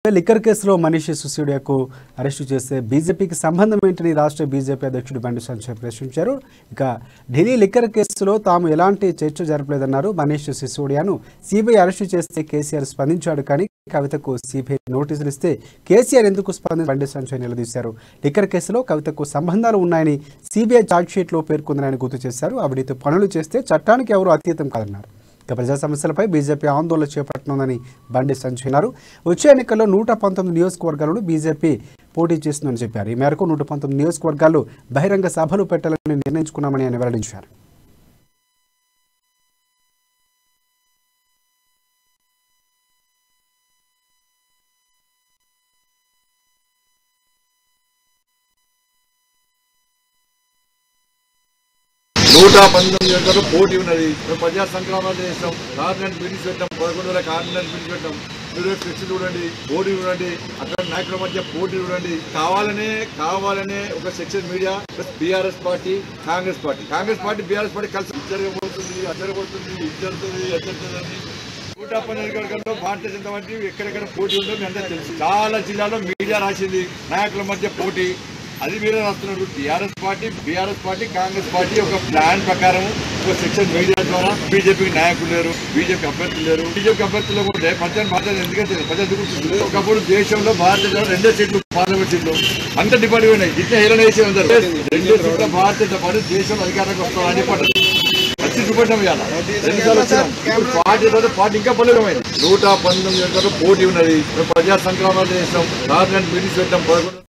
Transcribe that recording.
Liquor కేసులో Manish సిసోడియాకు arrest చేస్తే బీజేపీకి సంబంధం ఏంటని రాష్ట్ర బీజేపీ అధ్యక్షుడు బండి సంజయ్ ప్రశ్నించారు. ఇక ఢిల్లీ లిక్కర్ కేసులో తాము ఎలాంటి చర్చ జరపలేదన్నారు. మనీష్ సిసోడియాను సిబిఐ అరెస్టు చేస్తే కేసీఆర్ స్పందించాడు, కానీ కవితకు సిబిఐ నోటీసులు ఇస్తే కేసీఆర్ ఎందుకు స్పందించి బండి సంజయ్ నిలదీశారు. లిక్కర్ కేసులో కవితకు సంబంధాలు ఉన్నాయని సిబిఐ ఛార్జ్షీట్లో పేర్కొందని గుర్తు చేశారు. అవినీతి పనులు చేస్తే చట్టానికి ఎవరూ అతీతం కాదన్నారు. ప్రజా సమస్యలపై బీజేపీ ఆందోళన చేపట్టనుందని బండి సంజయ్ అన్నారు. వచ్చే ఎన్నికల్లో 119 నియోజకవర్గాలను బీజేపీ పోటీ చేస్తుందని చెప్పారు. ఈ మేరకు 119 నియోజకవర్గాల్లో బహిరంగ సభలు పెట్టాలని నిర్ణయించుకున్నామని ఆయన వెల్లడించారు. పోటీ ఉన్నది. ప్రజా సంగ్రామాలు చేస్తాం, కార్నర్ బిల్స్ పెట్టాం, 11 కార్నర్ బిల్స్ పెట్టాం. ఫ్లెక్స్ చూడండి, పోటీ చూడండి, అక్కడ నాయకుల మధ్య పోటీ చూడండి. కావాలనే ఒక section media plus BRS party, Congress party BRS party కలిసి అచ్చరబోతుంది. 112 నియోజకవర్గంలో భారతీయ జనతా పార్టీ ఎక్కడెక్కడ పోటీ ఉందో మీ అందరూ తెలుసు. చాలా జిల్లాలో మీడియా రాసింది నాయకుల మధ్య పోటీ, అది మీరే రాస్తున్నారు. బీఆర్ఎస్ పార్టీ కాంగ్రెస్ పార్టీ ఒక ప్లాన్ ప్రకారం ఒక సెక్షన్ మీడియా ద్వారా బీజేపీకి నాయకులు లేరు, బీజేపీ అభ్యర్థులు లేరు. బీజేపీ అభ్యర్థులు కూడా భారతీయ ఎందుకంటే ప్రజలు ఒకప్పుడు దేశంలో భారతీయ జనతా 2 సీట్లు పార్లమెంట్ సీట్లు అంత డిపార్ట్ అయినాయి. ఇట్లా హేళన చేసే అందరూ 2 సీట్ల భారతీయ జనతా పార్టీ దేశంలో అధికారంలోకి వస్తామని చెప్పారు. వచ్చి చూపెట్టాం ఇవాళ 2 సార్లు వచ్చినాం. ఇప్పుడు పార్టీ ఇంకా బలమైంది. 119 పోటీ ఉన్నది. ప్రజా సంగ్రామాలు చేస్తాం, కార్నర్ బిల్స్ పెట్టాం.